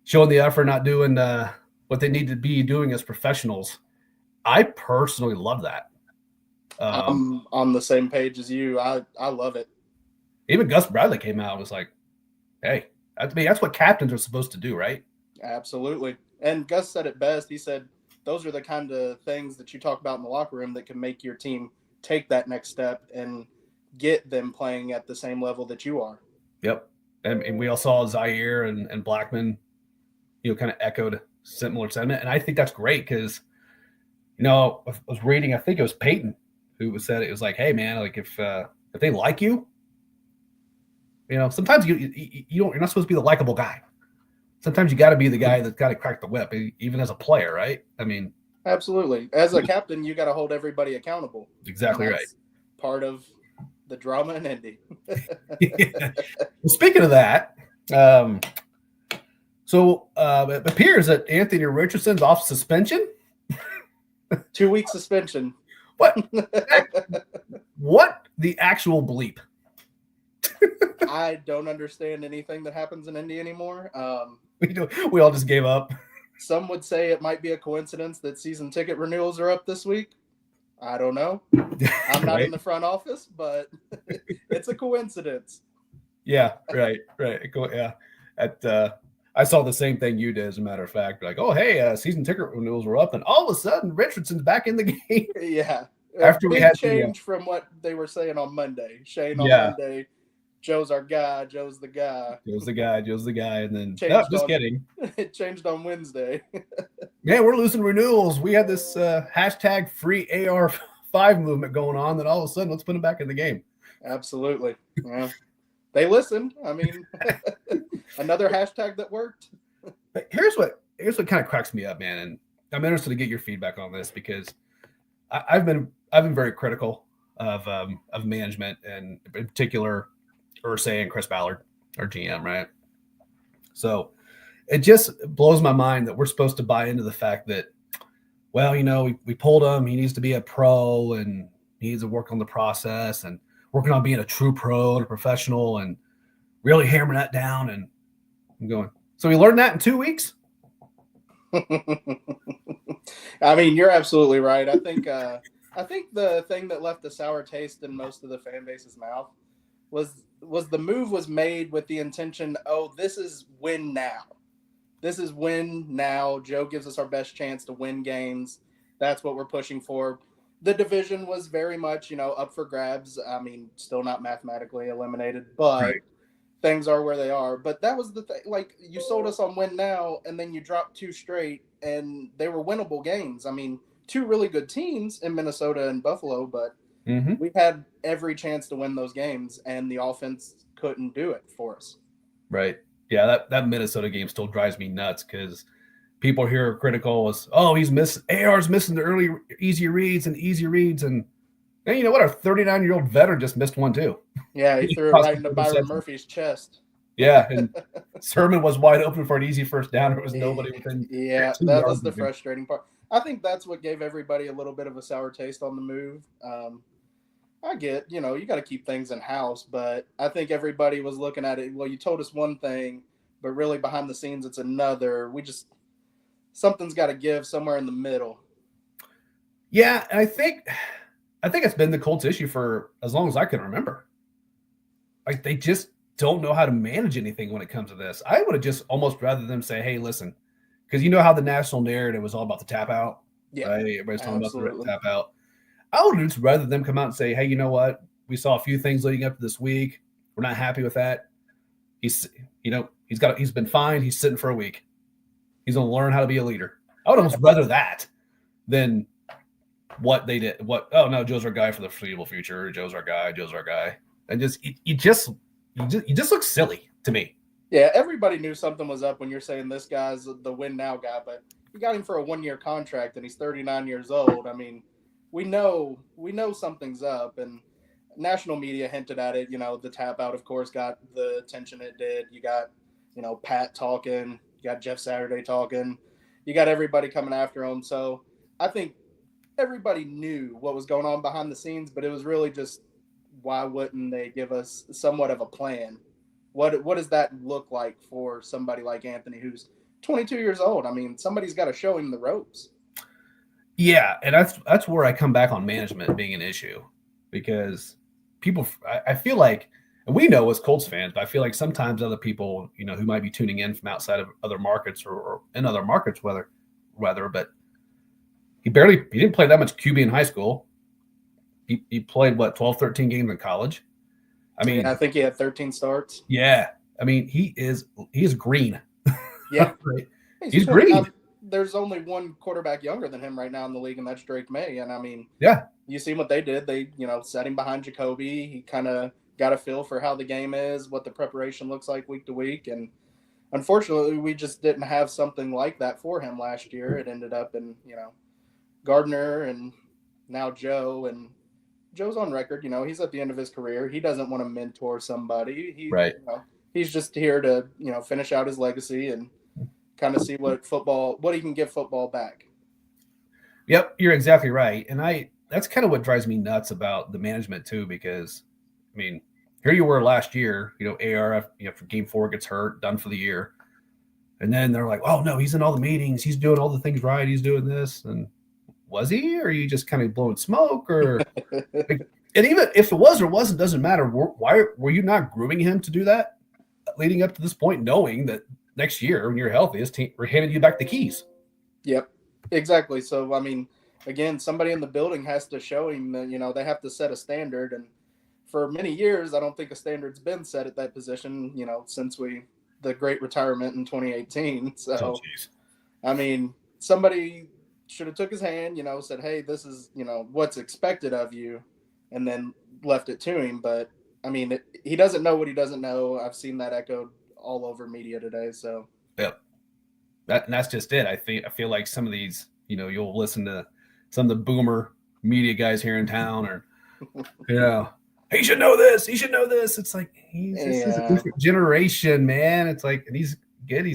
showing the effort, not doing what they need to be doing as professionals. I personally love that. I'm on the same page as you. I love it. Even Gus Bradley came out and was like, hey, that's what captains are supposed to do, right? Absolutely. And Gus said it best. He said, those are the kind of things that you talk about in the locker room that can make your team take that next step and get them playing at the same level that you are. Yep. And we all saw Zaire and Blackman, kind of echoed similar sentiment. And I think that's great because, I was reading, I think it was Peyton who said it was like, hey, man, like if they like you, sometimes you're not supposed to be the likable guy. Sometimes you got to be the guy that's got to crack the whip, even as a player, right? I mean, absolutely. As a captain, you got to hold everybody accountable. Exactly right. Part of the drama in Indy. Yeah. Well, speaking of that, so it appears that Anthony Richardson's off suspension. 2-week suspension. What? What the actual bleep? I don't understand anything that happens in Indy anymore. We all just gave up. Some would say it might be a coincidence that season ticket renewals are up this week. I don't know. I'm not in the front office, but it's a coincidence. Yeah, right. Yeah. I saw the same thing you did, as a matter of fact. Like, oh, hey, season ticket renewals were up, and all of a sudden, Richardson's back in the game. Yeah. After we had change from what they were saying on Monday. Shane on Monday. Joe's our guy. Joe's the guy. Joe's the guy. And then, kidding. It changed on Wednesday. Man, we're losing renewals. We had this hashtag free AR5 movement going on. Then all of a sudden, let's put them back in the game. Absolutely. Yeah. They listened. I mean, another hashtag that worked. But here's what kind of cracks me up, man. And I'm interested to get your feedback on this because I've been very critical of management, and in particular, Irsay and Chris Ballard, our GM, right? So it just blows my mind that we're supposed to buy into the fact that, well, we pulled him. He needs to be a pro and he needs to work on the process and working on being a true pro and a professional and really hammering that down. And I'm going, so we learned that in 2 weeks? I mean, you're absolutely right. I think the thing that left a sour taste in most of the fan base's mouth was the move was made with the intention, this is win now. This is win now. Joe gives us our best chance to win games. That's what we're pushing for. The division was very much, up for grabs. I mean, still not mathematically eliminated, but things are where they are. But that was the thing. Like, you sold us on win now, and then you dropped 2 straight, and they were winnable games. I mean, 2 really good teams in Minnesota and Buffalo, but we had every chance to win those games, and the offense couldn't do it for us. Right. Yeah, that Minnesota game still drives me nuts because people here are critical as, he's missing AR's missing the early easy reads. And you know what? Our 39-year-old veteran just missed one too. Yeah, he threw it right into Byron Murphy's chest. Yeah, and Sermon was wide open for an easy first down. There was nobody within. Yeah, that was the frustrating part. I think that's what gave everybody a little bit of a sour taste on the move. I get, you got to keep things in house, but I think everybody was looking at it. Well, you told us one thing, but really behind the scenes, it's another. Something's got to give somewhere in the middle. Yeah, and I think it's been the Colts' issue for as long as I can remember. Like they just don't know how to manage anything when it comes to this. I would have just almost rather them say, "Hey, listen," because you know how the national narrative was all about the tap out, Yeah, right? Everybody's talking absolutely. about the tap out. I would just rather them come out and say, "Hey, you know what? We saw a few things leading up to this week. We're not happy with that. He's been fined. He's sitting for a week. He's going to learn how to be a leader." I would almost rather that than what they did. Oh no, Joe's our guy for the foreseeable future. Joe's our guy. And you just look silly to me. Yeah, everybody knew something was up when you're saying this guy's the win now guy, but you got him for a 1-year contract and he's 39 years old. I mean, we know something's up, and national media hinted at it. The tap out, of course, got the attention it did. You got, Pat talking, you got Jeff Saturday talking, you got everybody coming after him. So I think everybody knew what was going on behind the scenes, but it was really just, why wouldn't they give us somewhat of a plan? What does that look like for somebody like Anthony, who's 22 years old? I mean, somebody's got to show him the ropes. Yeah, and that's where I come back on management being an issue, because people, I feel like, and we know as Colts fans, but I feel like sometimes other people, who might be tuning in from outside of other markets or in other markets, whether, but he didn't play that much QB in high school. He played 12, 13 games in college. I mean, yeah, I think he had 13 starts. Yeah, I mean, he is green. Yeah, right? He's green. There's only one quarterback younger than him right now in the league, and that's Drake May. And I mean, yeah, you see what they did. They, set him behind Jacoby. He kind of got a feel for how the game is, what the preparation looks like week to week. And unfortunately, we just didn't have something like that for him last year. It ended up in, Gardner and now Joe. And Joe's on record. He's at the end of his career. He doesn't want to mentor somebody. Right. He's just here to, finish out his legacy and kind of see what he can give football back. Yep, you're exactly right. And that's kind of what drives me nuts about the management too, because I mean, here you were last year, ARF, for game 4 gets hurt, done for the year. And then they're like, oh no, he's in all the meetings, he's doing all the things right, he's doing this. And was he, or are you just kind of blowing smoke? Or and even if it was or wasn't, doesn't matter. Why were you not grooming him to do that leading up to this point, knowing that next year when you're healthiest, we're handing you back the keys? Yep, exactly. So I mean, again, somebody in the building has to show him that they have to set a standard. And for many years, I don't think a standard's been set at that position. Since the great retirement in 2018. So I mean, somebody should have took his hand, said, hey, this is, what's expected of you, and then left it to him. But I mean, he doesn't know what he doesn't know. I've seen that echoed all over media today. So yep, that's just it. I feel like some of these, you'll listen to some of the boomer media guys here in town, or he should know this. He should know this. It's like this is a different generation, man. It's like, and he's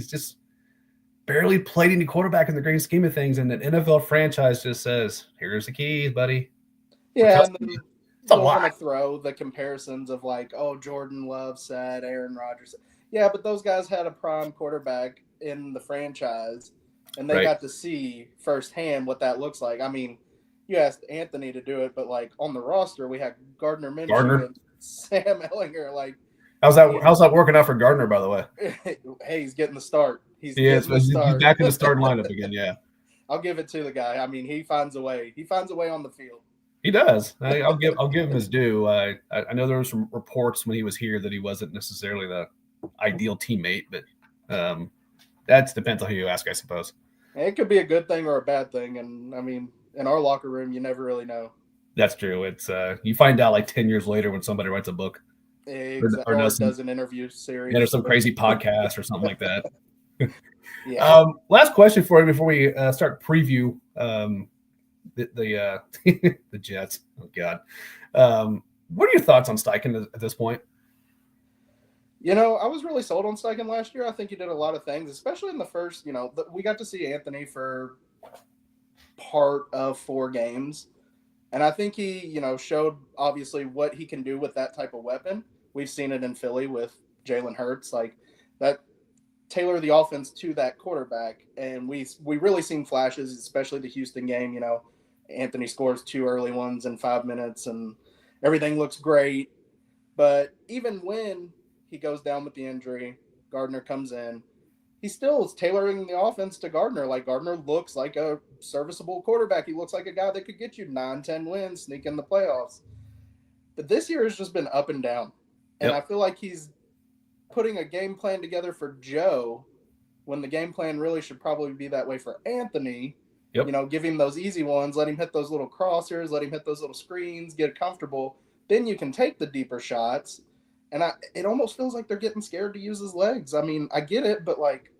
just barely played any quarterback in the grand scheme of things, and an NFL franchise just says, "Here's the keys, buddy." Yeah, and then it's a don't lot. want to throw the comparisons of like, oh, Jordan Love said, Aaron Rodgers. Yeah, but those guys had a prime quarterback in the franchise, and they got to see firsthand what that looks like. I mean, you asked Anthony to do it, but like on the roster, we had Gardner Minshew and Sam Ellinger. Like, how's that working out for Gardner, by the way? Hey, he's getting the start. He's back in the starting lineup again. Yeah, I'll give it to the guy. I mean, he finds a way. He finds a way on the field. He does. I'll give him his due. I know there were some reports when he was here that he wasn't necessarily the ideal teammate, but that depends on who you ask, I suppose. It could be a good thing or a bad thing, and I mean, in our locker room, you never really know. That's true. It's you find out like 10 years later when somebody writes a book, or does an interview series, or some crazy podcast or something like that. Yeah. Last question for you before we start preview the Jets. Oh God, what are your thoughts on Steichen at this point? I was really sold on Steichen last year. I think he did a lot of things, especially in the first. We got to see Anthony for part of 4 games, And I think he, showed obviously what he can do with that type of weapon. We've seen it in Philly with Jalen Hurts, like that tailor the offense to that quarterback. And we really seen flashes, especially the Houston game. Anthony scores 2 early ones in 5 minutes, and everything looks great. But even when he goes down with the injury, Gardner comes in. He still is tailoring the offense to Gardner. Like, Gardner looks like a serviceable quarterback. He looks like a guy that could get you 9, 10 wins, sneak in the playoffs. But this year has just been up and down. And I Yep. feel like he's putting a game plan together for Joe when the game plan really should probably be that way for Anthony. Yep. Give him those easy ones, let him hit those little crossers, let him hit those little screens, get comfortable. Then you can take the deeper shots. And it almost feels like they're getting scared to use his legs. I mean, I get it, but like,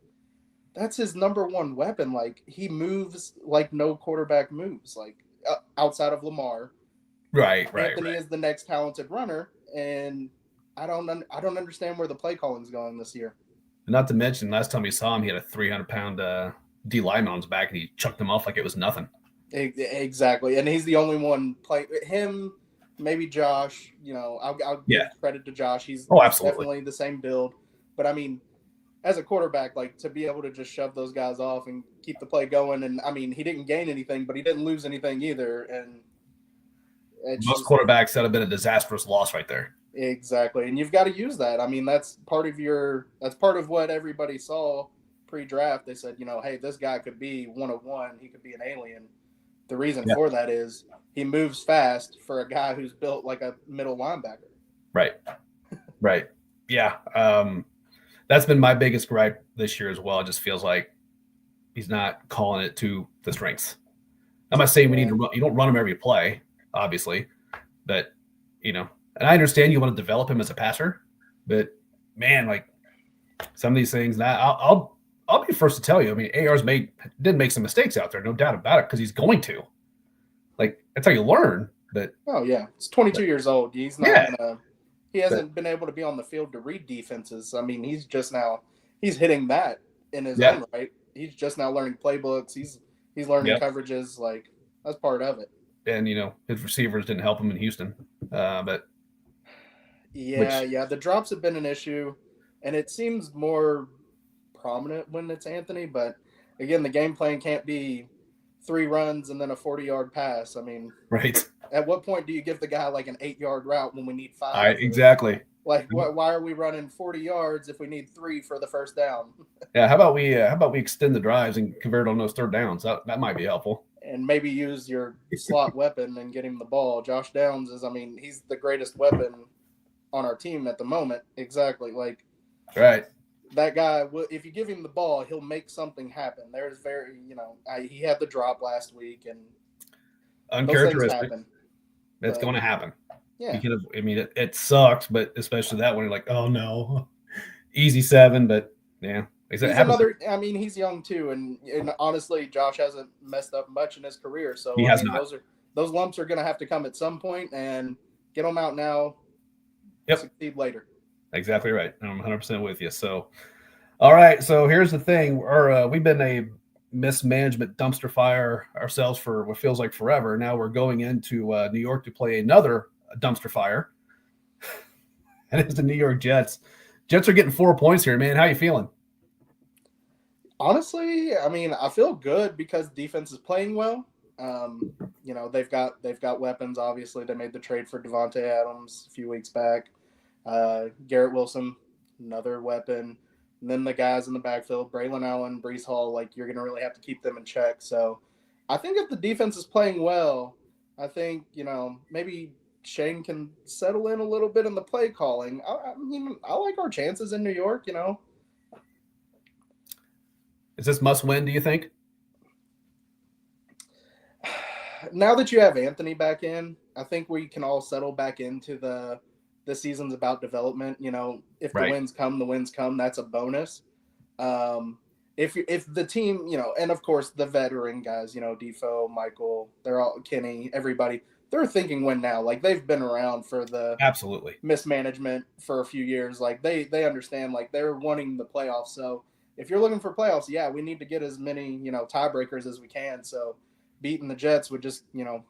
that's his number one weapon. Like, he moves like no quarterback moves. Like, outside of Lamar, Right. Anthony is the next talented runner, and I don't understand where the play calling's going this year. Not to mention, last time we saw him, he had a 300-pound D lineman on his back, and he chucked him off like it was nothing. Exactly, and he's the only one playing him. Maybe Josh. I'll give credit to Josh. He's definitely the same build, but I mean, as a quarterback, like, to be able to just shove those guys off and keep the play going. And I mean, he didn't gain anything, but he didn't lose anything either. And most quarterbacks, that have been a disastrous loss right there. Exactly. And you've got to use that. I mean, that's part of what everybody saw pre-draft. They said, hey, this guy could be one of one. He could be an alien. The reason for that is he moves fast for a guy who's built like a middle linebacker. Right. Yeah. That's been my biggest gripe this year as well. It just feels like he's not calling it to the strengths. I'm not saying we need to run. You don't run him every play, obviously, but and I understand you want to develop him as a passer, but man, like, some of these things, I'll be first to tell you. I mean, AR's did make some mistakes out there, no doubt about it, because he's going to. Like, that's how you learn. But he's 22 years old. He's not gonna. He hasn't been able to be on the field to read defenses. I mean, he's hitting that in his own right. He's just now learning playbooks. He's learning coverages. Like, that's part of it. And his receivers didn't help him in Houston, but the drops have been an issue, and it seems more prominent when it's Anthony. But again, the game plan can't be 3 runs and then a 40-yard pass. I mean, right. At what point do you give the guy like an 8-yard route when we need 5? Exactly. Like, why are we running 40 yards if we need 3 for the first down? Yeah. How about we extend the drives and convert on those third downs? That might be helpful. And maybe use your slot weapon and get him the ball. Josh Downs he's the greatest weapon on our team at the moment. Exactly. Like, right. That guy, if you give him the ball, he'll make something happen. There's he had the drop last week, and uncharacteristic. It's going to happen. Yeah. It sucks, but especially that one, you're like, oh no, easy 7, but yeah. He's young too, and honestly, Josh hasn't messed up much in his career, so he has not. Those lumps are going to have to come at some point, and get them out now. Succeed later. Exactly right. I'm 100% with you. So, all right. So here's the thing: we've been a mismanagement dumpster fire ourselves for what feels like forever. Now we're going into New York to play another dumpster fire, and it's the New York Jets. Jets are getting 4 points here, man. How you feeling? Honestly, I mean, I feel good because defense is playing well. They've got weapons. Obviously, they made the trade for Devontae Adams a few weeks back. Garrett Wilson, another weapon. And then the guys in the backfield, Braylon Allen, Breece Hall, like, you're going to really have to keep them in check. So I think if the defense is playing well, I think, maybe Shane can settle in a little bit in the play calling. I like our chances in New York, Is this must win, do you think? Now that you have Anthony back in, I think we can all settle back into the season's about development. If the wins come, that's a bonus. If the team, and of course the veteran guys, Defoe, Michael, they're all, Kenny, everybody, they're thinking win now. Like, they've been around for the absolutely mismanagement for a few years. Like, they understand, like, they're wanting the playoffs. So if you're looking for playoffs, we need to get as many, tiebreakers as we can. So beating the Jets would just,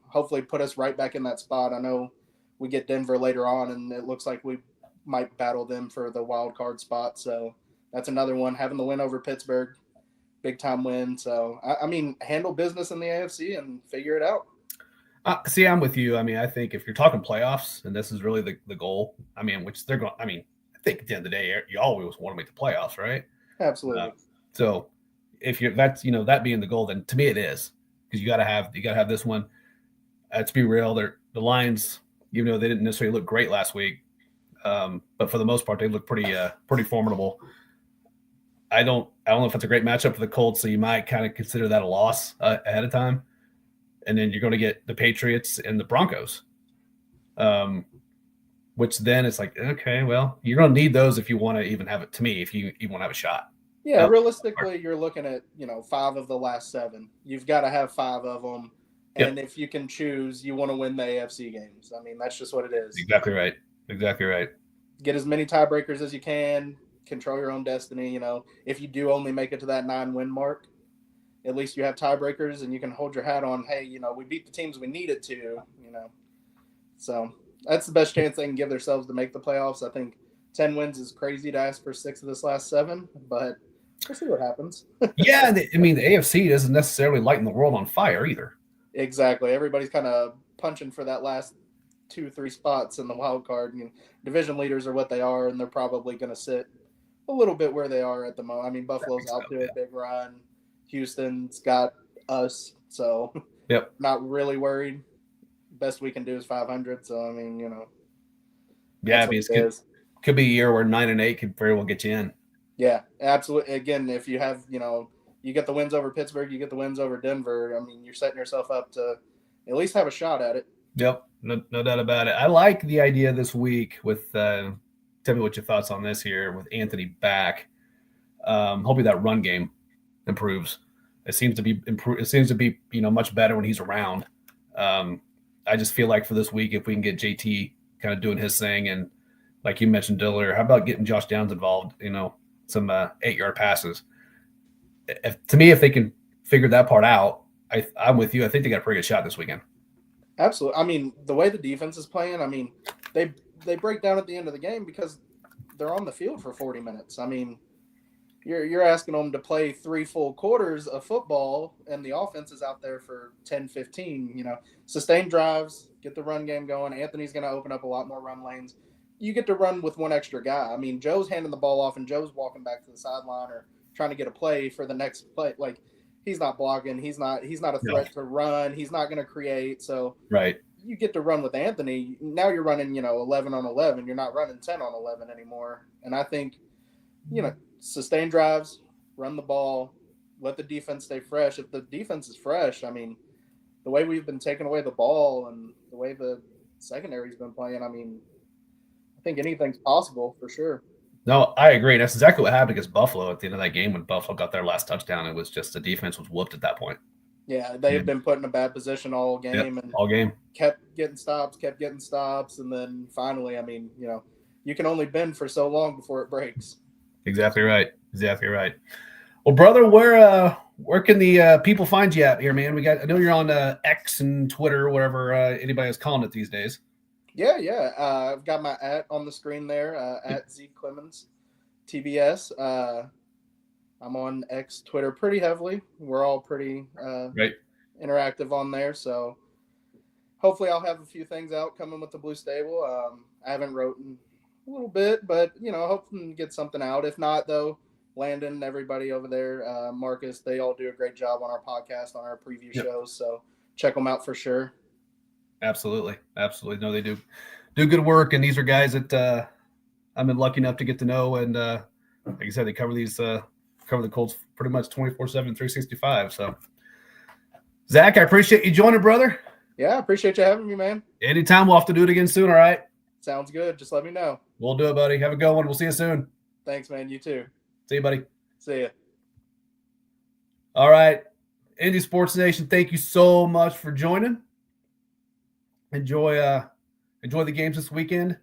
hopefully put us right back in that spot. I know we get Denver later on, and it looks like we might battle them for the wild card spot. So that's another one. Having the win over Pittsburgh, big time win. So, I mean, handle business in the AFC and figure it out. See, I'm with you. I mean, I think if you're talking playoffs, and this is really the goal, I mean, which they're going, I mean, I think at the end of the day, you always want to make the playoffs, right? Absolutely. So if you're that's that being the goal, then to me it is, because you got to have this one. Let's be real, the Lions, even though they didn't necessarily look great last week, but for the most part they look pretty formidable. I don't know if it's a great matchup for the Colts, so you might kind of consider that a loss ahead of time. And then you're going to get the Patriots and the Broncos, which then it's like, okay, well, you're going to need those if you want to even have it. To me, if you even want to have a shot. Yeah, realistically, you're looking at 5 of the last 7. You've got to have 5 of them, and if you can choose, you want to win the AFC games. I mean, that's just what it is. Exactly right. Exactly right. Get as many tiebreakers as you can. Control your own destiny. If you do only make it to that 9-win mark, at least you have tiebreakers and you can hold your hat on, hey, we beat the teams we needed to, So that's the best chance they can give themselves to make the playoffs. I think 10 wins is crazy to ask for 6 of this last 7, but we'll see what happens. Yeah, I mean, the AFC doesn't necessarily lighten the world on fire either. Exactly. Everybody's kind of punching for that last 2-3 spots in the wild card. Division leaders are what they are, and they're probably going to sit a little bit where they are at the moment. I mean, Buffalo's out to a big run. Houston's got us, so not really worried. Best we can do is 500. So I mean, yeah, I mean, it could be a year where 9-8 could very well get you in. Yeah, absolutely. Again, if you have, you get the wins over Pittsburgh, you get the wins over Denver. I mean, you're setting yourself up to at least have a shot at it. Yep, no doubt about it. I like the idea this week with. Tell me what your thoughts on this here with Anthony back. Hopefully that run game improves. It seems to be much better when he's around. I just feel like for this week, if we can get JT kind of doing his thing, and like you mentioned earlier, how about getting Josh Downs involved? Some 8-yard passes. To me, if they can figure that part out, I'm with you. I think they got a pretty good shot this weekend. Absolutely. I mean, the way the defense is playing, I mean, they break down at the end of the game because they're on the field for 40 minutes. I mean, you're asking them to play 3 full quarters of football, and the offense is out there for 10, 15, sustain drives, get the run game going. Anthony's going to open up a lot more run lanes. You get to run with one extra guy. I mean, Joe's handing the ball off, and Joe's walking back to the sideline or trying to get a play for the next play. Like, he's not blocking. He's not a threat to run. He's not going to create. So you get to run with Anthony. Now you're running, 11 on 11. You're not running 10 on 11 anymore. And I think, sustain drives, run the ball, let the defense stay fresh. If the defense is fresh, I mean, the way we've been taking away the ball and the way the secondary's been playing, I mean, I think anything's possible for sure. No, I agree. That's exactly what happened against Buffalo at the end of that game when Buffalo got their last touchdown. It was just the defense was whooped at that point. Yeah, they had been put in a bad position all game and all game. kept getting stops, and then finally, I mean, you can only bend for so long before it breaks. Exactly right. Well, brother, where can the people find you at here, man? I know you're on X and Twitter, whatever anybody is calling it these days. Yeah. I've got my @ on the screen there, at Z Clemens TBS. I'm on X, Twitter pretty heavily. We're all pretty interactive on there, so hopefully I'll have a few things out coming with the Blue Stable. I haven't written a little bit, but hoping to get something out. If not, though, Landon, everybody over there, Marcus, they all do a great job on our podcast, on our preview shows. So check them out for sure. Absolutely. No, they do good work, and these are guys that I've been lucky enough to get to know, and like I said, they cover the Colts pretty much 24/7, 365. So, Zach, I appreciate you joining, brother. Yeah, I appreciate you having me, man. Anytime. We'll have to do it again soon. All right. Sounds good. Just let me know. We'll do it, buddy. Have a good one. We'll see you soon. Thanks, man. You too. See you, buddy. See ya. All right. Indy Sports Nation, thank you so much for joining. Enjoy the games this weekend.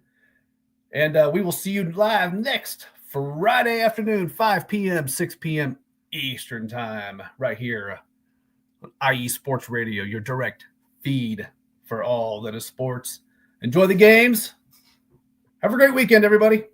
And we will see you live next Friday afternoon, 5 p.m., 6 p.m. Eastern time, right here on IE Sports Radio, your direct feed for all that is sports. Enjoy the games. Have a great weekend, everybody.